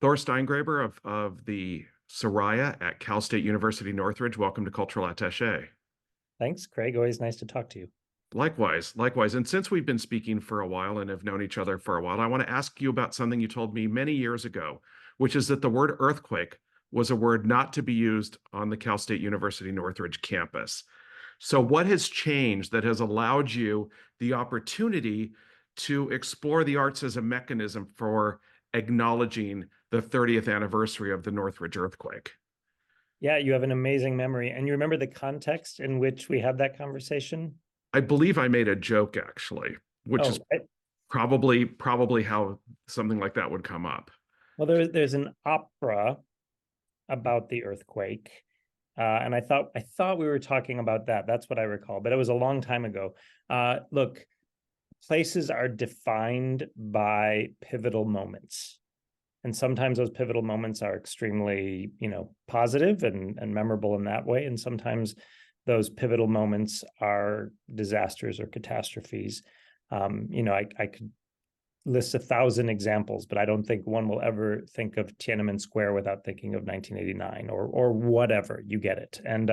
Thor Steingraber of the Soraya at Cal State University Northridge. Welcome to Cultural Attaché. Thanks, Craig. Always nice to talk to you. Likewise, likewise. And since we've been speaking for a while and have known each other for a while, I want to ask you about something you told me many years ago, which is that the word earthquake was a word not to be used on the Cal State University Northridge campus. So, what has changed that has allowed you the opportunity to explore the arts as a mechanism for acknowledging the 30th anniversary of the Northridge earthquake? Yeah, you have an amazing memory. And you remember the context in which we had that conversation? I believe I made a joke actually, which is Oh, probably how something like that would come up. well, there's an opera about the earthquake. And I thought we were talking about that. That's what I recall, but it was a long time ago. Look, places are defined by pivotal moments. And sometimes those pivotal moments are extremely, positive and memorable in that way. And sometimes those pivotal moments are disasters or catastrophes. I could list 1,000 examples, but I don't think one will ever think of Tiananmen Square without thinking of 1989 or whatever. You get it. And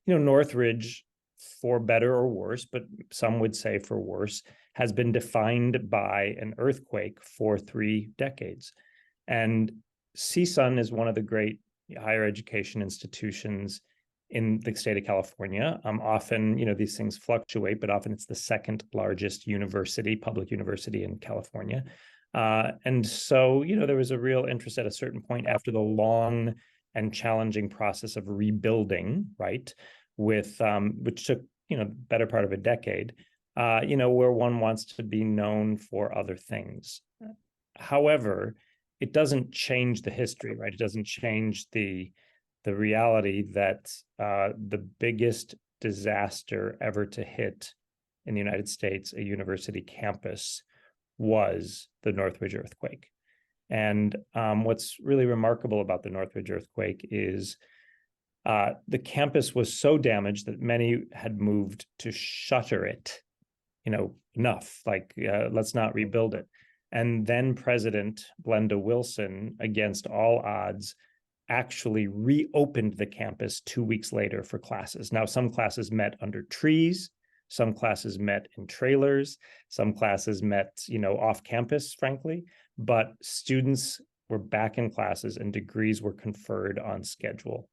Northridge, for better or worse, but some would say for worse, has been defined by an earthquake for 3 decades. And CSUN is one of the great higher education institutions in the state of California. Often, these things fluctuate, but often it's the second largest public university in California. And so, there was a real interest at a certain point after the long and challenging process of rebuilding, right, with which took, better part of a decade, where one wants to be known for other things. However, it doesn't change the history, right? It doesn't change the reality that the biggest disaster ever to hit in the United States, a university campus, was the Northridge earthquake. And what's really remarkable about the Northridge earthquake is the campus was so damaged that many had moved to shutter it. Enough, like let's not rebuild it. And then President Blenda Wilson, against all odds, actually reopened the campus 2 weeks later for classes. Now, some classes met under trees, some classes met in trailers, some classes met, off campus, frankly, but students were back in classes and degrees were conferred on schedule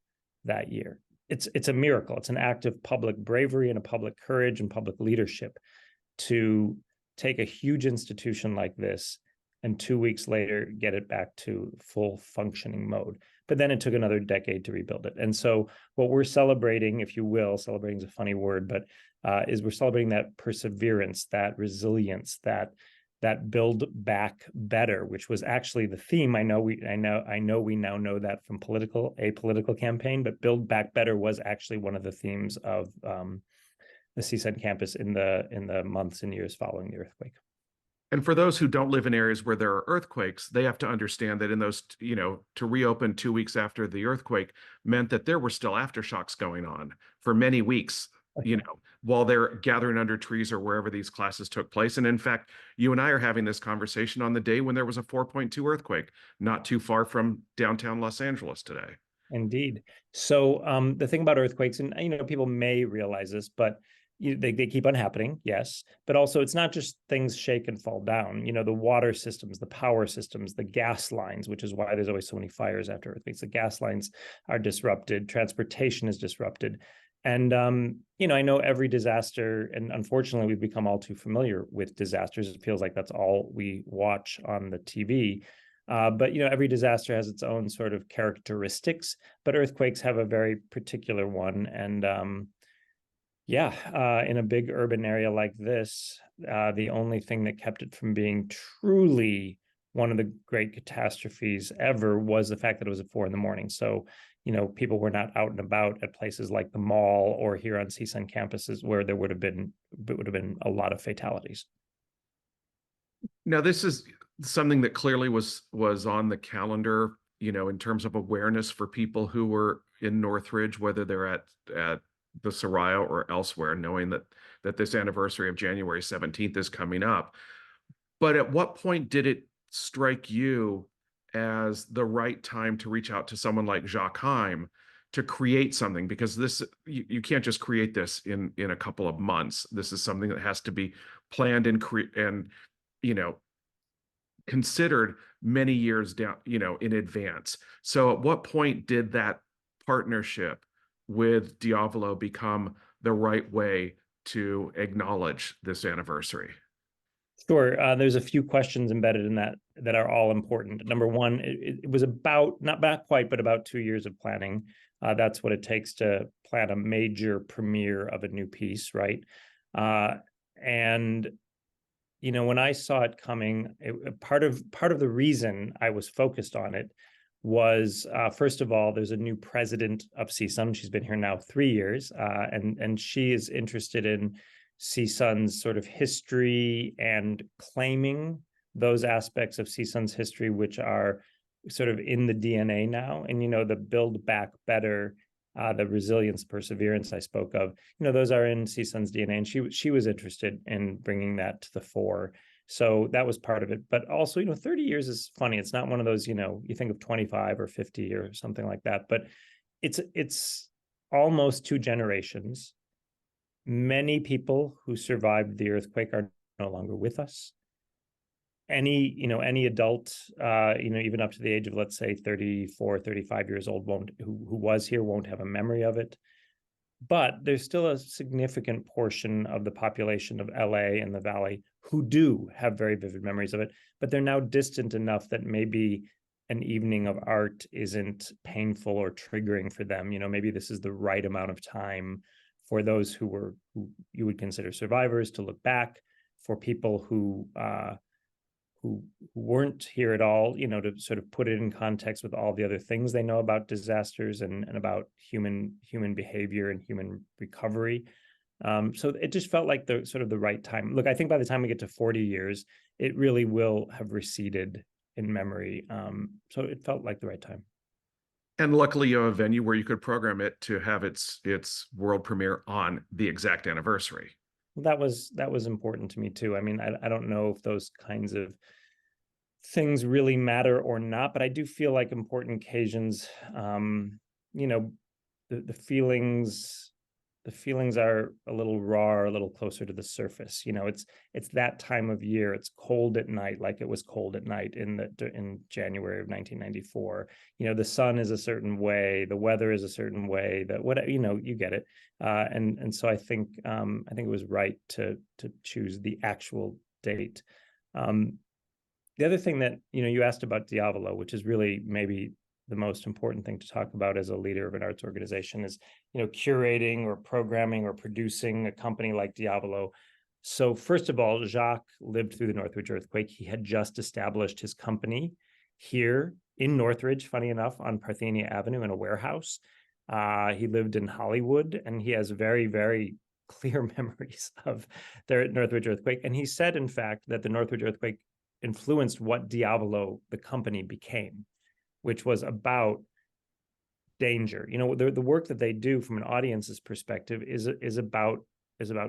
that year. It's a miracle. It's an act of public bravery and a public courage and public leadership to take a huge institution like this and 2 weeks later get it back to full functioning mode. But then it took another decade to rebuild it. And so what we're celebrating, if you will, celebrating is a funny word, but is we're celebrating that perseverance, that resilience, that build back better, which was actually the theme. I know we now know that from a political campaign, but build back better was actually one of the themes of the CSUN campus in the months and years following the earthquake. And for those who don't live in areas where there are earthquakes, they have to understand that in those, to reopen 2 weeks after the earthquake meant that there were still aftershocks going on for many weeks, while they're gathering under trees or wherever these classes took place. And in fact, you and I are having this conversation on the day when there was a 4.2 earthquake, not too far from downtown Los Angeles today. Indeed. So the thing about earthquakes, and people may realize this, but they keep on happening, yes. But also, it's not just things shake and fall down. The water systems, the power systems, the gas lines, which is why there's always so many fires after earthquakes. The gas lines are disrupted. Transportation is disrupted. And, I know every disaster, and unfortunately, we've become all too familiar with disasters. It feels like that's all we watch on the TV. But every disaster has its own sort of characteristics, but earthquakes have a very particular one. And in a big urban area like this, the only thing that kept it from being truly one of the great catastrophes ever was the fact that it was at 4 a.m. So, people were not out and about at places like the mall or here on CSUN campuses where there would have been a lot of fatalities. Now, this is something that clearly was on the calendar, in terms of awareness for people who were in Northridge, whether they're at the Soraya or elsewhere, knowing that this anniversary of January 17th is coming up. But at what point did it strike you as the right time to reach out to someone like Jacques Heim to create something? Because this, you can't just create this in a couple of months. This is something that has to be planned and you know considered many years down, in advance. So at what point did that partnership with Diavolo become the right way to acknowledge this anniversary? Sure. There's a few questions embedded in that that are all important. Number one, it was about not quite, but about 2 years of planning. That's what it takes to plan a major premiere of a new piece, right? And when I saw it coming, part of the reason I was focused on it was, first of all, there's a new president of CSUN. She's been here now 3 years, and she is interested in CSUN's sort of history and claiming those aspects of CSUN's history which are sort of in the DNA now. And the Build Back Better, the resilience, perseverance I spoke of, those are in CSUN's DNA, and she was interested in bringing that to the fore. So that was part of it. But also, 30 years is funny. It's not one of those, you think of 25 or 50 or something like that, but it's almost 2 generations. Many people who survived the earthquake are no longer with us. Any adult, even up to the age of, let's say, 34, 35 years old, who was here won't have a memory of it. But there's still a significant portion of the population of LA and the Valley who do have very vivid memories of it, but they're now distant enough that maybe an evening of art isn't painful or triggering for them. Maybe this is the right amount of time for those who you would consider survivors to look back, for people who weren't here at all, to sort of put it in context with all the other things they know about disasters and about human behavior and human recovery. So it just felt like the sort of the right time. Look, I think by the time we get to 40 years, it really will have receded in memory. So it felt like the right time. And luckily, you have a venue where you could program it to have its world premiere on the exact anniversary. That was important to me too. I mean, I don't know if those kinds of things really matter or not, but I do feel like important occasions, the feelings are a little raw, or a little closer to the surface. It's that time of year. It's cold at night, like it was cold at night in January of 1994. The sun is a certain way, the weather is a certain way, that you get it. And so I think it was right to choose the actual date. The other thing that you asked about Diavolo, which is really maybe the most important thing to talk about as a leader of an arts organization, is curating or programming or producing a company like Diavolo. So first of all, Jacques lived through the Northridge earthquake. He had just established his company here in Northridge, funny enough, on Parthenia Avenue in a warehouse. He lived in Hollywood, and he has very, very clear memories of the Northridge earthquake. And he said, in fact, that the Northridge earthquake influenced what Diavolo, the company, became, which was about danger. The work that they do from an audience's perspective is about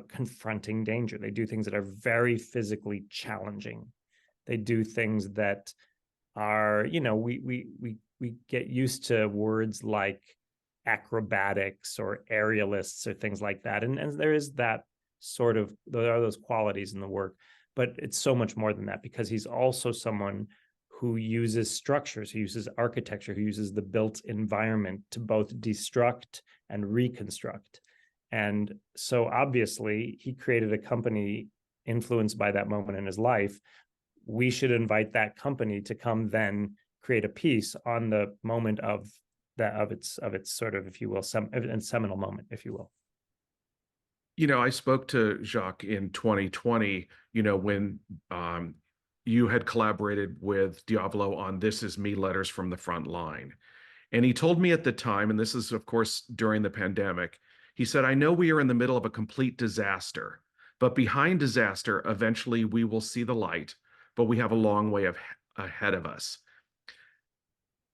confronting danger. They do things that are very physically challenging. They do things that are, we get used to words like acrobatics or aerialists or things like that. And there is that sort of, there are those qualities in the work, but it's so much more than that, because he's also someone who uses structures, who uses architecture, who uses the built environment to both destruct and reconstruct. And so obviously he created a company influenced by that moment in his life. We should invite that company to come then create a piece on the moment of its sort of, if you will, seminal moment, if you will. I spoke to Jacques in 2020, when you had collaborated with Diavolo on This Is Me Letters from the Front Line. And he told me at the time, and this is, of course, during the pandemic, he said, "I know we are in the middle of a complete disaster, but behind disaster, eventually we will see the light, but we have a long way ahead of us."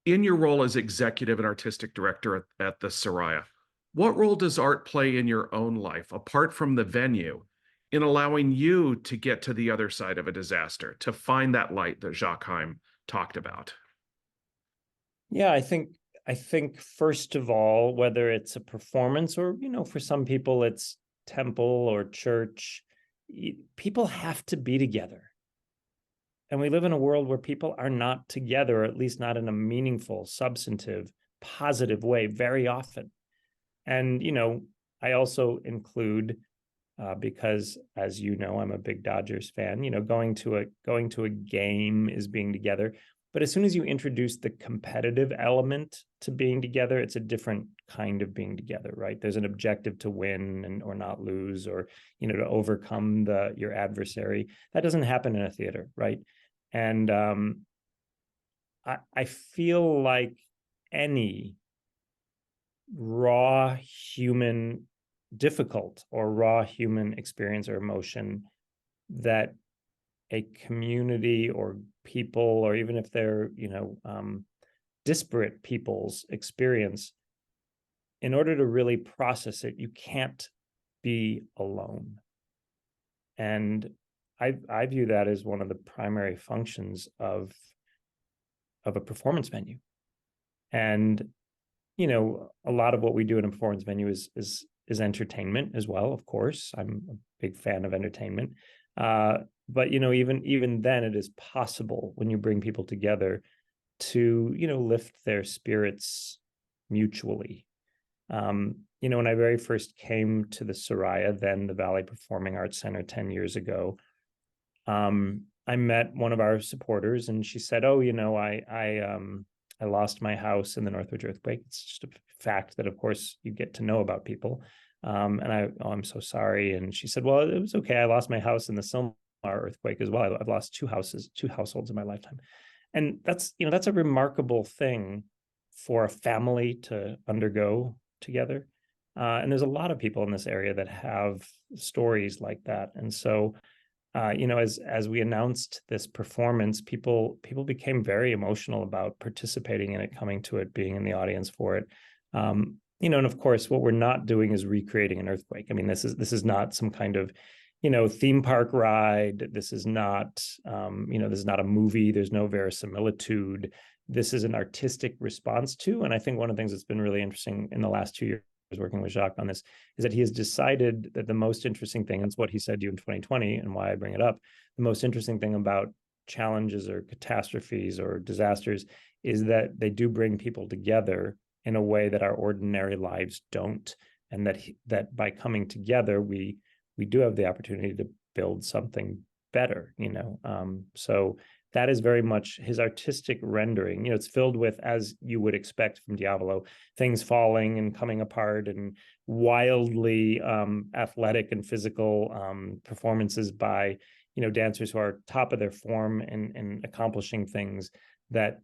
In your role as executive and artistic director at the Soraya, what role does art play in your own life, apart from the venue, in allowing you to get to the other side of a disaster, to find that light that Jacques Heim talked about? Yeah, I think first of all, whether it's a performance or, for some people it's temple or church, people have to be together. And we live in a world where people are not together, or at least not in a meaningful, substantive, positive way very often. And, I also include because, as you know, I'm a big Dodgers fan. Going to a game is being together, but as soon as you introduce the competitive element to being together, it's a different kind of being together, right? There's an objective to win or not lose, or to overcome your adversary. That doesn't happen in a theater, right? And I feel like any raw human difficult or raw human experience or emotion that a community or people, or even if they're disparate people's experience, in order to really process it, you can't be alone. And I view that as one of the primary functions of a performance venue. And a lot of what we do in a performance venue is entertainment as well. Of course, I'm a big fan of entertainment, but even then, it is possible when you bring people together to lift their spirits mutually. When I very first came to the Soraya, then the Valley Performing Arts Center 10 years ago, I met one of our supporters, and she said, "Oh, I lost my house in the Northridge earthquake." It's just a fact that, of course, you get to know about people. I'm so sorry. And she said, "Well, it was okay. I lost my house in the Silmar earthquake as well. I've lost two households in my lifetime." And that's a remarkable thing for a family to undergo together. And there's a lot of people in this area that have stories like that. And so as we announced this performance, people became very emotional about participating in it, coming to it, being in the audience for it. And of course, what we're not doing is recreating an earthquake. I mean, this is not some kind of theme park ride. This is not this is not a movie. There's no verisimilitude. This is an artistic response to. And I think one of the things that's been really interesting in the last 2 years working with Jacques on this is that he has decided that the most interesting thing, and it's what he said to you in 2020 and why I bring it up, the most interesting thing about challenges or catastrophes or disasters is that they do bring people together in a way that our ordinary lives don't. And that by coming together, we do have the opportunity to build something better, so that is very much his artistic rendering. It's filled with, as you would expect from Diavolo, things falling and coming apart, and wildly athletic and physical performances by dancers who are top of their form and accomplishing things that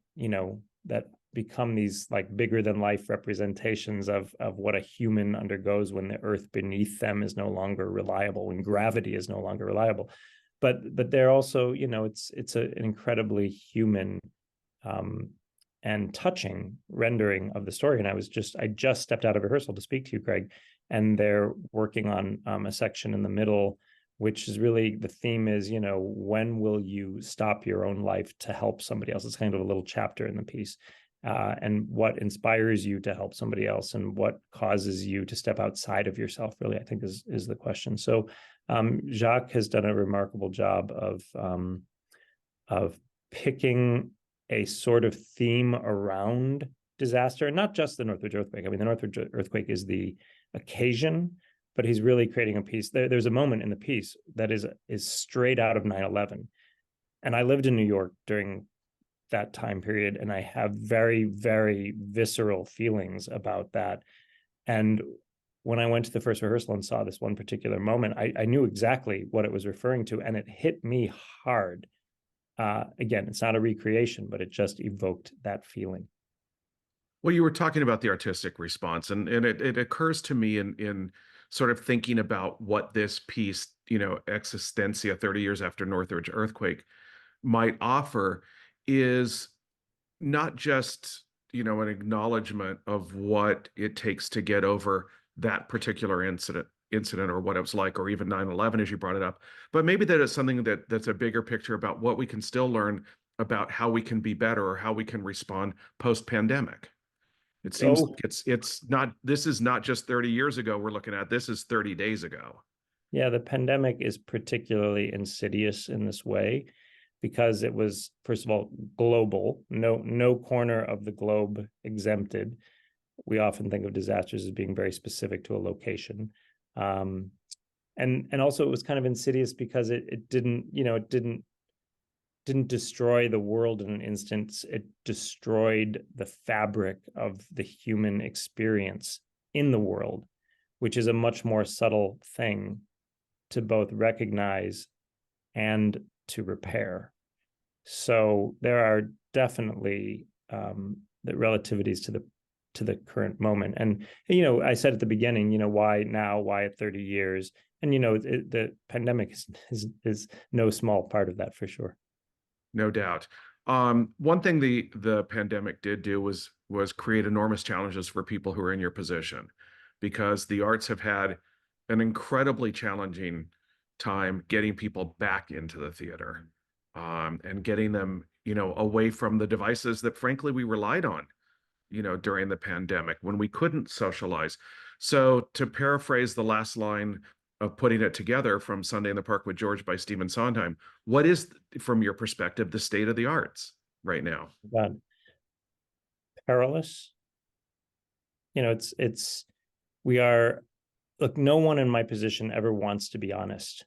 that become these like bigger than life representations of what a human undergoes when the earth beneath them is no longer reliable, when gravity is no longer reliable. But they're also, it's an incredibly human and touching rendering of the story. And I just stepped out of rehearsal to speak to you, Craig, and they're working on a section in the middle, which is really, the theme is, when will you stop your own life to help somebody else? It's kind of a little chapter in the piece. And what inspires you to help somebody else, and what causes you to step outside of yourself, really, I think is the question. So Jacques has done a remarkable job of picking a sort of theme around disaster, and not just the Northridge earthquake. I mean, the Northridge earthquake is the occasion, but he's really creating a piece. There's a moment in the piece that is straight out of 9/11. And I lived in New York during that time period, and I have very, very visceral feelings about that. And when I went to the first rehearsal and saw this one particular moment, I knew exactly what it was referring to, and it hit me hard. Again, it's not a recreation, but it just evoked that feeling. Well, you were talking about the artistic response, and it occurs to me in sort of thinking about what this piece, Existencia, 30 years after Northridge earthquake, might offer, is not just, an acknowledgement of what it takes to get over that particular incident or what it was like, or even 9/11 as you brought it up, but maybe that is something that's a bigger picture about what we can still learn about how we can be better or how we can respond post-pandemic. It seems Oh, like it's not, this is not just 30 years ago we're looking at, this is 30 days ago. yeah, the pandemic is particularly insidious in this way because it was, first of all, global. No corner of the globe exempted. We often think of disasters as being very specific to a location. Um, and also it was kind of insidious because it didn't, it didn't destroy the world in an instance. It destroyed the fabric of the human experience in the world, which is a much more subtle thing to both recognize and to repair. So there are definitely the relativities to the current moment. And I said at the beginning, why now? Why at 30 years? And the pandemic is no small part of that for sure. No doubt. One thing the pandemic did do was create enormous challenges for people who are in your position, because the arts have had an incredibly challenging time getting people back into the theater, and getting them, away from the devices that frankly we relied on, during the pandemic when we couldn't socialize. So to paraphrase the last line of Putting It Together from Sunday in the Park with George by Stephen Sondheim, what is, from your perspective, the state of the arts right now? God, perilous. It's we are look, no one in my position ever wants to be honest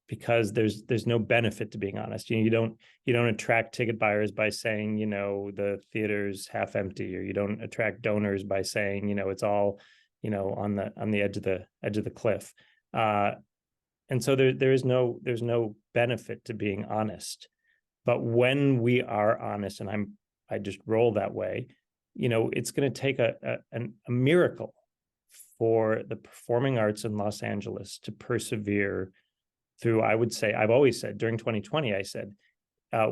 because there's no benefit to being honest. You don't attract ticket buyers by saying, the theater's half empty, or you don't attract donors by saying, it's all, on the edge of the cliff. And so there's no benefit to being honest. But when we are honest, and I just roll that way, it's going to take a miracle for the performing arts in Los Angeles to persevere through. I would say, I've always said during 2020, I said,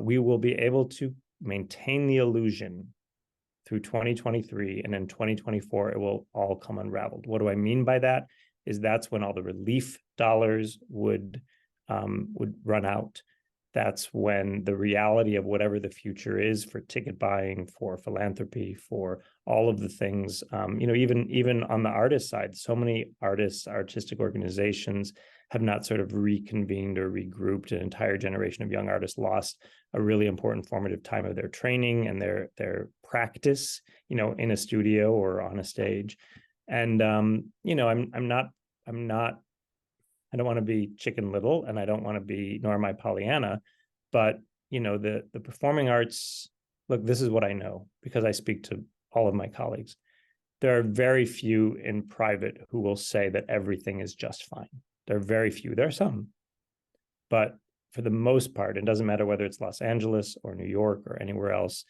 we will be able to maintain the illusion through 2023, and in 2024 it will all come unraveled. What do I mean by that? Is that's when all the relief dollars would run out. That's when the reality of whatever the future is for ticket buying, for philanthropy, for all of the things, even on the artist side, so many artists, artistic organizations have not sort of reconvened or regrouped. An entire generation of young artists lost a really important formative time of their training and their practice, in a studio or on a stage. And I'm not I don't want to be Chicken Little, and I don't want to be, nor am I Pollyanna, but the performing arts. Look, this is what I know because I speak to all of my colleagues. There are very few in private who will say that everything is just fine. There are very few. There are some, but for the most part, it doesn't matter whether it's Los Angeles or New York or anywhere else.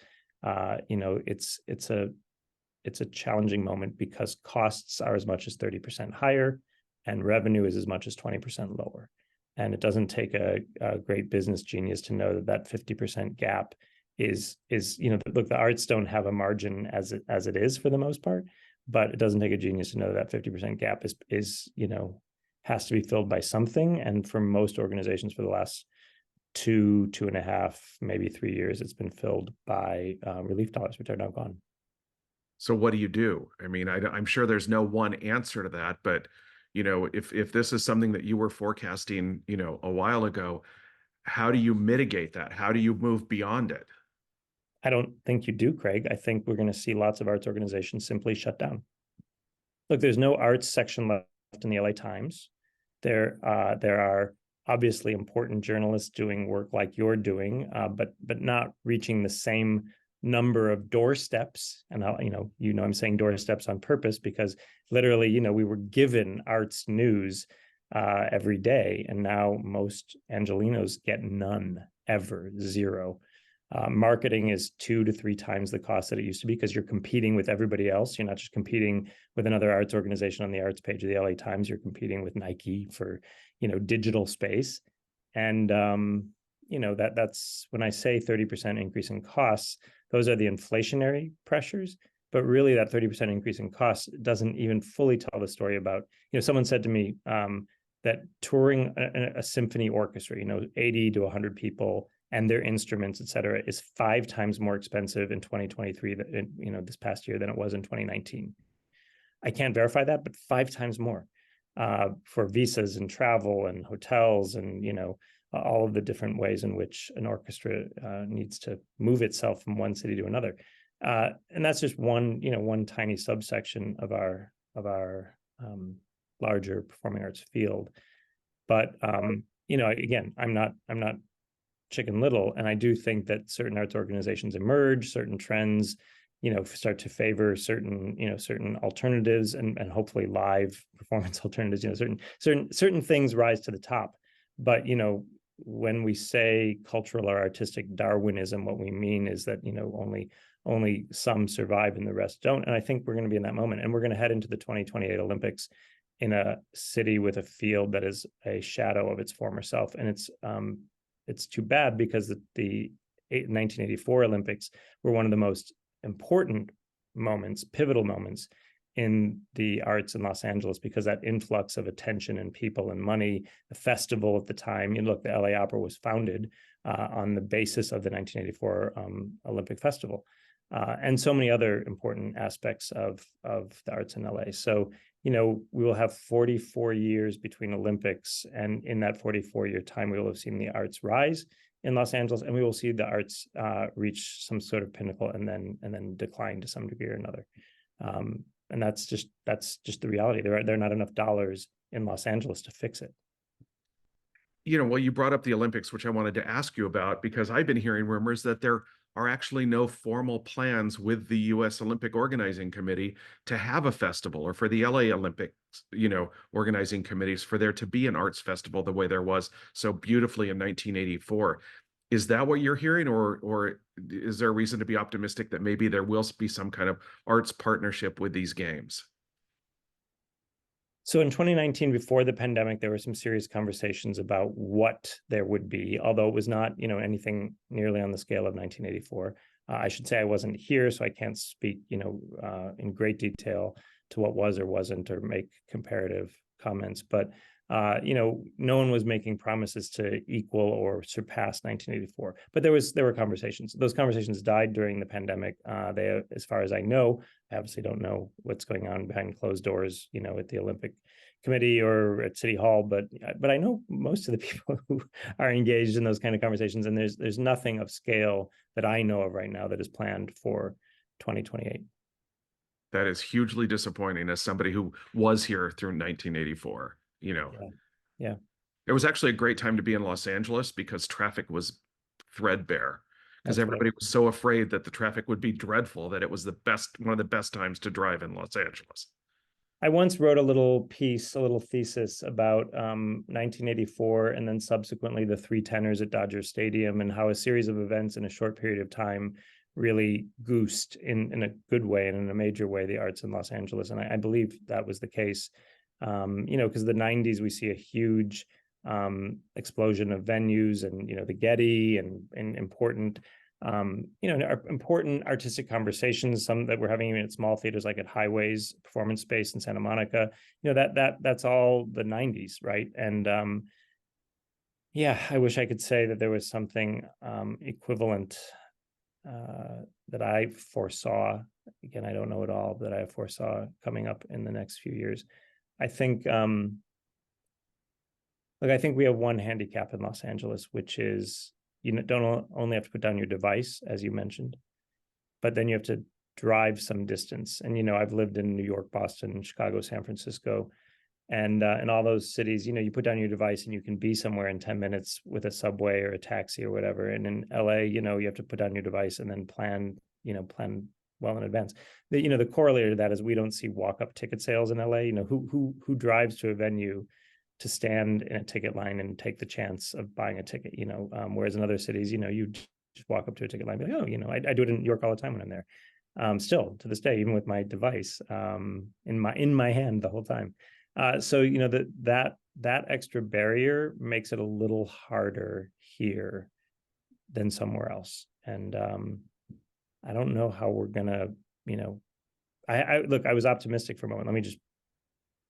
It's a challenging moment because costs are as much as 30% higher, and revenue is as much as 20% lower. And it doesn't take a great business genius to know that 50% gap is look, the arts don't have a margin as it is for the most part, but it doesn't take a genius to know that 50% gap is has to be filled by something. And for most organizations for the last 2.5, maybe 3 years, it's been filled by relief dollars, which are now gone. So what do you do? I mean, I'm sure there's no one answer to that, but if this is something that you were forecasting, a while ago, how do you mitigate that? How do you move beyond it? I don't think you do, Craig. I think we're going to see lots of arts organizations simply shut down. Look, there's no arts section left in the LA Times. There are obviously important journalists doing work like you're doing, but not reaching the same number of doorsteps. And I'm saying doorsteps on purpose because literally, we were given arts news every day, and now most Angelinos get none, ever, zero. Marketing is 2 to 3 times the cost that it used to be because you're competing with everybody else. You're not just competing with another arts organization on the arts page of the LA Times. You're competing with Nike for, digital space. And, that's when I say 30% increase in costs, those are the inflationary pressures. But really that 30% increase in costs doesn't even fully tell the story about, someone said to me that touring a symphony orchestra, 80 to 100 people and their instruments, et cetera, is 5 times more expensive in 2023, this past year, than it was in 2019. I can't verify that, but 5 times more for visas and travel and hotels and, all of the different ways in which an orchestra needs to move itself from one city to another. And that's just one tiny subsection of our larger performing arts field. But again, I'm not Chicken Little, and I do think that certain arts organizations emerge, certain trends, start to favor certain alternatives, and hopefully live performance alternatives. Certain things rise to the top. But when we say cultural or artistic Darwinism, what we mean is that only some survive and the rest don't. And I think we're going to be in that moment, and we're going to head into the 2028 Olympics in a city with a field that is a shadow of its former self. And it's too bad, because the 1984 Olympics were one of the most important moments, pivotal moments in the arts in Los Angeles, because that influx of attention and people and money, the festival at the time, look, the LA Opera was founded on the basis of the 1984 Olympic Festival, and so many other important aspects of the arts in LA. So, we will have 44 years between Olympics, and in that 44-year time, we will have seen the arts rise in Los Angeles, and we will see the arts reach some sort of pinnacle and then decline to some degree or another. And that's just the reality. There are not enough dollars in Los Angeles to fix it. Well, you brought up the Olympics, which I wanted to ask you about, because I've been hearing rumors that there are actually no formal plans with the U.S. Olympic Organizing Committee to have a festival, or for the LA Olympics, organizing committees, for there to be an arts festival the way there was so beautifully in 1984. Is that what you're hearing, or is there a reason to be optimistic that maybe there will be some kind of arts partnership with these games? So in 2019, before the pandemic, there were some serious conversations about what there would be, although it was not, anything nearly on the scale of 1984. I should say I wasn't here, so I can't speak, in great detail to what was or wasn't, or make comparative comments. But no one was making promises to equal or surpass 1984. But there were conversations. Those conversations died during the pandemic. They, as far as I know, I obviously don't know what's going on behind closed doors, at the Olympic Committee or at City Hall. But I know most of the people who are engaged in those kind of conversations, and there's nothing of scale that I know of right now that is planned for 2028. That is hugely disappointing, as somebody who was here through 1984. Yeah. It was actually a great time to be in Los Angeles, because traffic was threadbare, because everybody was so afraid that the traffic would be dreadful that it was one of the best times to drive in Los Angeles. I once wrote a little thesis about 1984, and then subsequently the 3 tenors at Dodger Stadium, and how a series of events in a short period of time really goosed in a good way and in a major way the arts in Los Angeles. And I believe that was the case. Because the 90s, we see a huge explosion of venues, and the Getty, and important important artistic conversations, some that we're having even at small theaters like at Highways Performance Space in Santa Monica. That's all the 90s, right? And I wish I could say that there was something equivalent that I foresaw. Again, I don't know it all, that I foresaw coming up in the next few years. I think I think we have one handicap in Los Angeles, which is you don't only have to put down your device, as you mentioned, but then you have to drive some distance. And I've lived in New York, Boston, Chicago, San Francisco, and in all those cities, you put down your device and you can be somewhere in 10 minutes with a subway or a taxi or whatever. And in LA, you have to put down your device and then plan well in advance. The corollary to that is we don't see walk-up ticket sales in LA. Who drives to a venue to stand in a ticket line and take the chance of buying a ticket? Whereas in other cities, you just walk up to a ticket line and be like, I do it in New York all the time when I'm there. Still to this day, even with my device in my hand the whole time. So that extra barrier makes it a little harder here than somewhere else. And I don't know how we're gonna, I look, I was optimistic for a moment.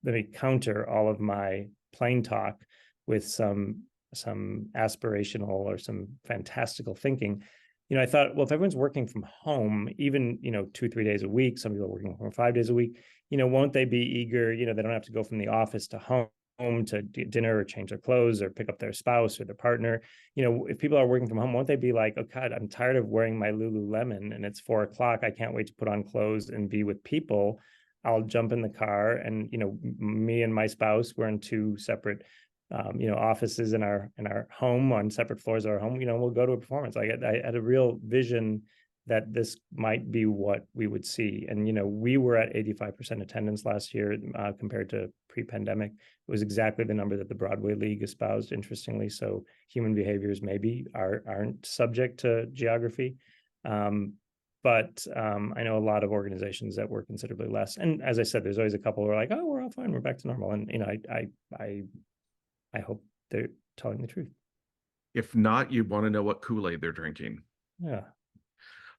Let me counter all of my plane talk with some aspirational or some fantastical thinking. I thought, well, if everyone's working from home, even 2-3 days a week, some people are working from 5 days a week, won't they be eager? They don't have to go from the office to home to dinner or change their clothes or pick up their spouse or their partner. If people are working from home, won't they be like, oh God, I'm tired of wearing my Lululemon and it's 4 o'clock. I can't wait to put on clothes and be with people. I'll jump in the car and, me and my spouse, we're in two separate, offices in our home on separate floors of our home, we'll go to a performance. I had a real vision that this might be what we would see. And, we were at 85% attendance last year compared to pre-pandemic. It was exactly the number that the Broadway League espoused, interestingly. So human behaviors maybe aren't subject to geography. But I know a lot of organizations that were considerably less. And as I said, there's always a couple who are like, oh, we're all fine, we're back to normal. And, I hope they're telling the truth. If not, you want to know what Kool-Aid they're drinking. Yeah.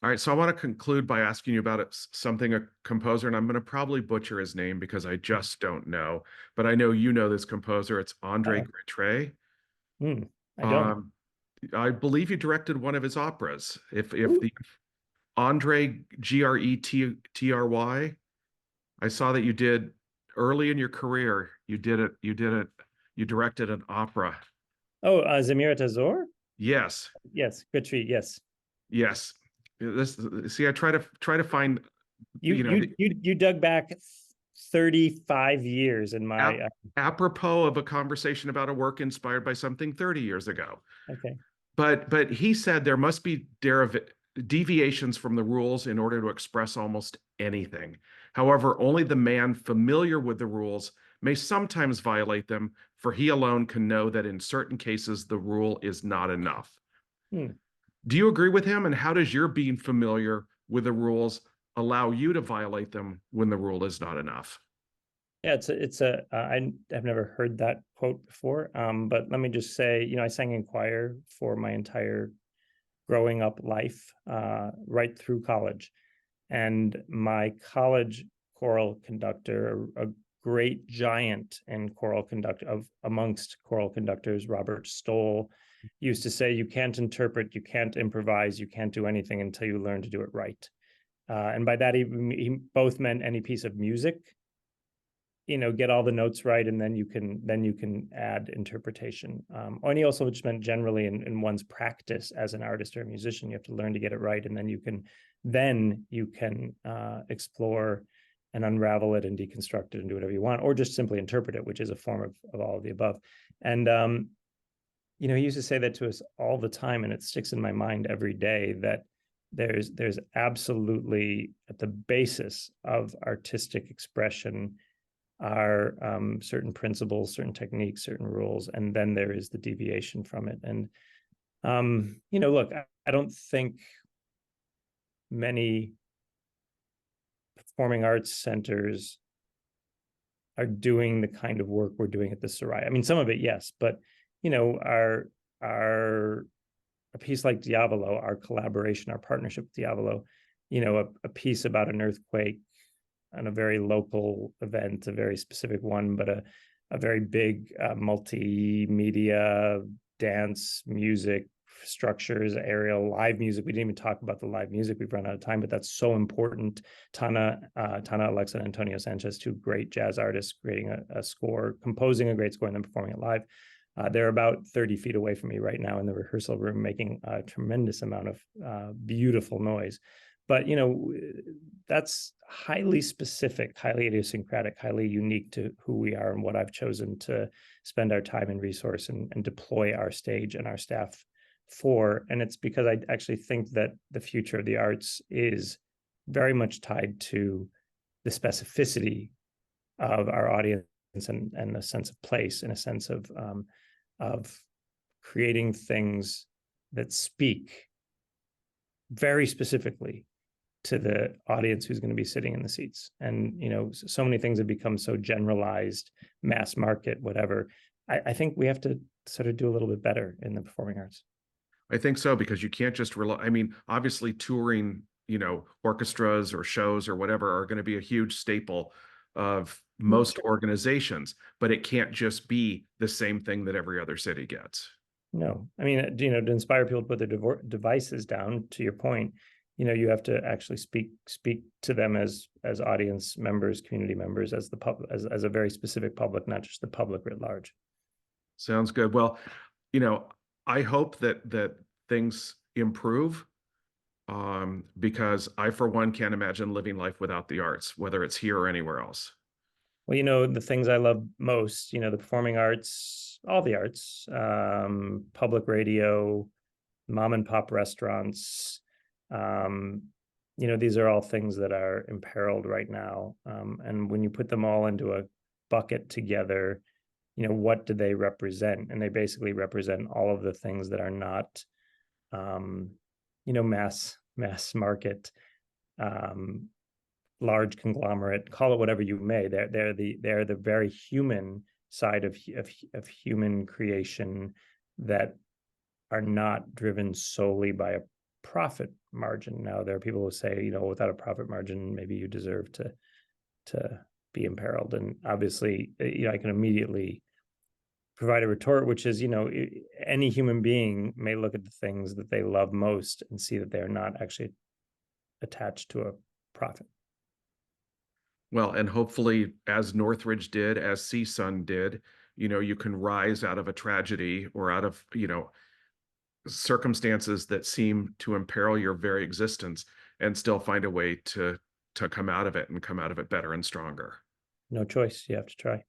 All right, so I want to conclude by asking you about something, a composer, and I'm going to probably butcher his name because I just don't know, but I know you know this composer. It's Andre Gretry. I don't. I believe you directed one of his operas. If the Andre Gretry, I saw that you did early in your career. You directed an opera. Oh, Zamirat Azor? Yes. Yes, Gretry, yes. Yes. See, I try to find you dug back 35 years in my apropos of a conversation about a work inspired by something 30 years ago. Okay. But he said there must be deviations from the rules in order to express almost anything. However, only the man familiar with the rules may sometimes violate them, for he alone can know that in certain cases the rule is not enough. Do you agree with him? And how does your being familiar with the rules allow you to violate them when the rule is not enough? Yeah, I've never heard that quote before. But let me just say, I sang in choir for my entire growing up life, right through college. And my college choral conductor, a great giant in choral amongst choral conductors, Robert Stoll, used to say, you can't interpret, you can't improvise, you can't do anything until you learn to do it right. And by that, he both meant any piece of music, get all the notes right, and then you can add interpretation. And he also just meant generally in one's practice as an artist or a musician, you have to learn to get it right, and then you can explore and unravel it and deconstruct it and do whatever you want, or just simply interpret it, which is a form of all of the above. And he used to say that to us all the time, and it sticks in my mind every day, that there's absolutely at the basis of artistic expression are certain principles, certain techniques, certain rules, and then there is the deviation from it. And look, I don't think many performing arts centers are doing the kind of work we're doing at the Soraya. I mean, some of it, yes, but a piece like Diavolo, our collaboration, our partnership with Diavolo, a piece about an earthquake on a very local event, a very specific one, but a very big multimedia, dance, music, structures, aerial, live music. We didn't even talk about the live music. We've run out of time, but that's so important. Tana, Alexa, and Antonio Sanchez, two great jazz artists, creating a score, composing a great score, and then performing it live. They're about 30 feet away from me right now in the rehearsal room, making a tremendous amount of beautiful noise. But, that's highly specific, highly idiosyncratic, highly unique to who we are and what I've chosen to spend our time and resource and deploy our stage and our staff for. And it's because I actually think that the future of the arts is very much tied to the specificity of our audience and a sense of place, and a sense of creating things that speak very specifically to the audience who's going to be sitting in the seats. And, so many things have become so generalized, mass market, whatever. I think we have to sort of do a little bit better in the performing arts. I think so, because you can't just rely. I mean, obviously touring, orchestras or shows or whatever are going to be a huge staple of most organizations, but it can't just be the same thing that every other city gets. No, I mean, to inspire people to put their devices down, to your point, you have to actually speak to them as audience members, community members, as the public, as a very specific public, not just the public writ large. Sounds good. Well, you know, I hope that things improve, because I, for one, can't imagine living life without the arts, whether it's here or anywhere else. Well, the things I love most, the performing arts, all the arts, public radio, mom and pop restaurants, um, these are all things that are imperiled right now. And when you put them all into a bucket together, what do they represent? And they basically represent all of the things that are not, mass market, large conglomerate, call it whatever you may. They're the very human side of human creation that are not driven solely by a profit margin. Now, there are people who say, without a profit margin, maybe you deserve to be imperiled. And obviously, I can immediately provide a retort, which is, any human being may look at the things that they love most and see that they are not actually attached to a profit. Well, and hopefully, as Northridge did, as CSUN did, you can rise out of a tragedy or out of, circumstances that seem to imperil your very existence and still find a way to come out of it and come out of it better and stronger. No choice. You have to try.